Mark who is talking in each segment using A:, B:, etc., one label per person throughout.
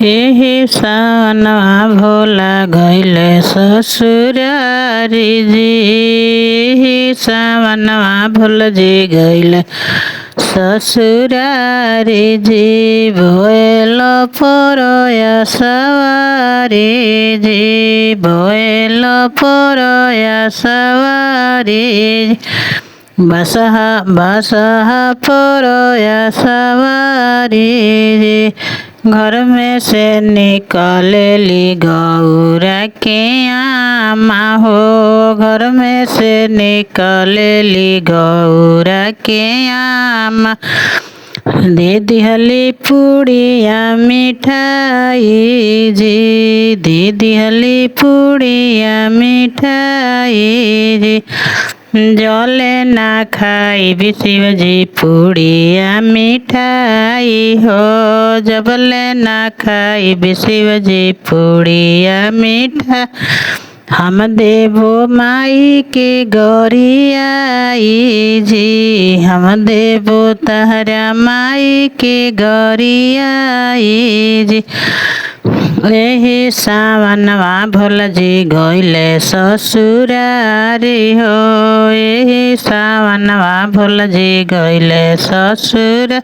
A: एही सावनवा भोला गइले ससुरारी जी। एही सावनवा भोला जी गइले ससुरारी जी। भोएल परया सवारी जी। भोएल परया सवारी बसहा परया सवारी जी। घर में से निकलेली गौरा के आमा हो। घर में से निकलेली गौरा के आमा। दे दिहली पुड़िया मिठाई जी। दे दिहली पुड़िया मिठाई जी। जले ना खाई भी शिवजी पुड़िया मिठाई हो। जबले ना खाई भी शिवजी पुड़िया मिठाई। हम देवो माई के गरियाई जी। हम देवो तहरा माई के गरियाई जी। एही सावनवा भोला जी गइले ससुरारी हो। एही सावनवा भोला जी गइले ससुर।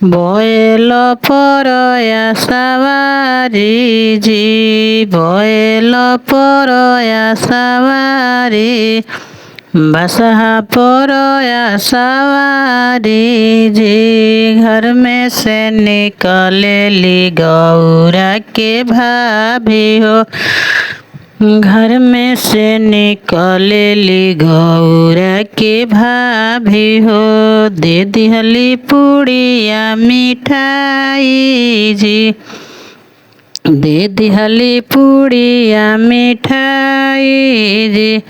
A: भोएल परया सवारी जी। भोएल परया सवारी बसहा परया सवारी जी। घर में से निकलेली गौरा के भाभी हो। घर में से निकलेली गौरा के भाभी हो। दे दिहली पुड़िया मिठाई जी। दे दिहली पुड़िया मिठाई जी।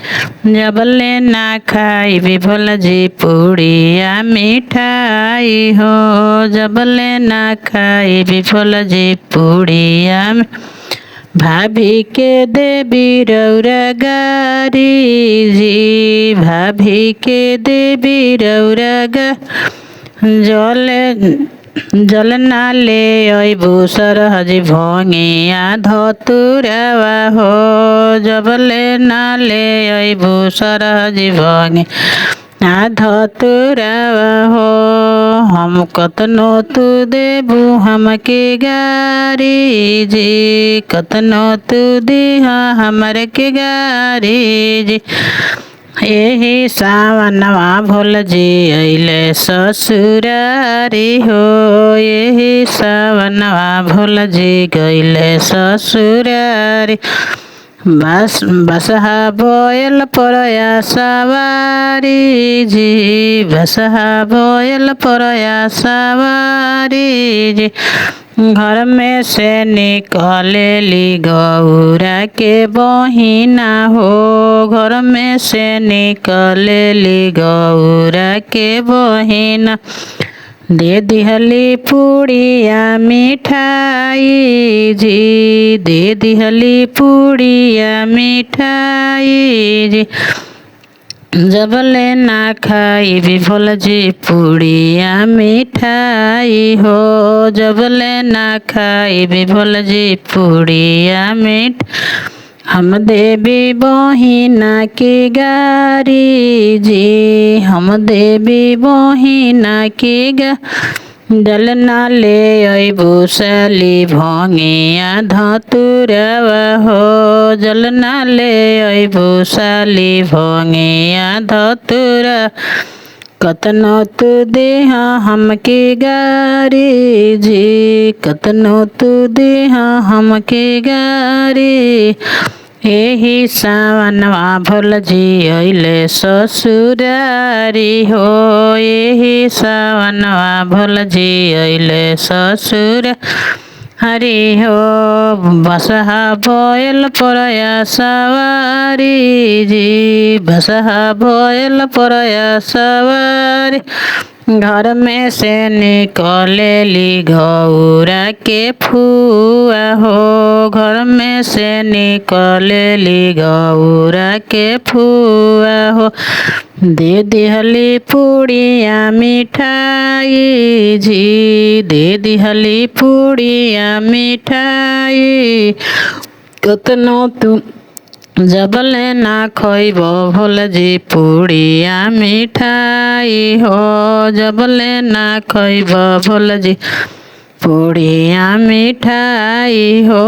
A: जबले ना खाई भी भोला जी पुड़िया मिठाई हो। जबले ना खाई भी भोला जी पुड़िया। भाभी के देवी रौरा गारी जी। भाभी के देवी रौरा जल ना ले अइबू सरहजी भंगिया धतुरवा हो। जबले ना ले अइबू सरहजी भंगिया धतुरवा हो। हम कतनो तू देबू हमके गारी जी। कतनो तू दिहा हमर के गारी जी। एही सावनवा भोला जी अइले ससुरारी हो। एही सावनवा भोला जी गइले ससुरारी। बसहा भोएल परया सवारी जी। बसहा भोएल परया सवारी जी। घर में से निकलेली गौरा के बहिना हो। घर में से निकलेली गौरा के बहिना। दे दिहली पुड़िया मिठाई जी। दे दिहली पुड़िया मिठाई जी। जबले ना खाई भी भोला जी पुड़िया मिठाई हो। जबले ना खाई भी भोला जी पुड़िया हम देवी बहिना के गारी जी। हम देवी बहिना के जल ना ले अइबू साली भंगिया धतुरवा हो। जल ना ले अइबू साली भंगिया धतुरा। कतनो तू देहा हमके गारी जी। कतनो तू देहा हमके गारी। एही सावनवा भोला जी अइले ससुरारी हो। एही सावनवा भोला जी अइले ससुर। हरि हो। बसहा भोएल परया सवारी जी। बसहा भोएल परया सवारी। घर में से निकलेली गौरा के फुआ हो। घर में से निकलेली गौरा के फुआ हो। दे दिहली पूड़िया मिठाई जी, दे दिहली पूड़िया मिठाई। कतनो तू जबले ना खइब भोला जी पूड़िया मिठाई हो, जबले ना खइब भोला जी पूड़िया मिठाई हो।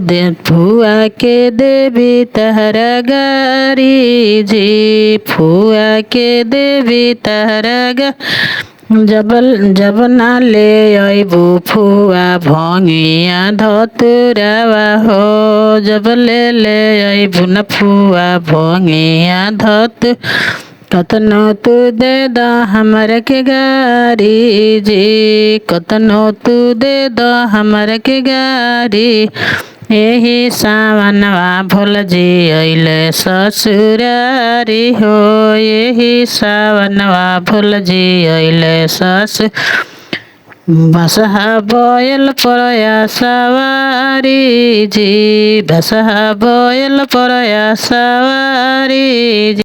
A: दे फुआ के देवी तहरा गारी जी, फुआ के देवी तहरा जब ना ले अइबू फुआ भंगिया धतुरवा हो, जब ले अइबू न फुआ भंगिया धतु। कतनो तू दे द हमर के गारी जी, कतनो तू दे द हमर के गारी। एही सावनवा भोला जी अइले ससुरारी हो, एही सावनवा भोला जी अइले ससुर। बसहा बैल परया सवारी जी, बसहा बैल परया सवारी जी।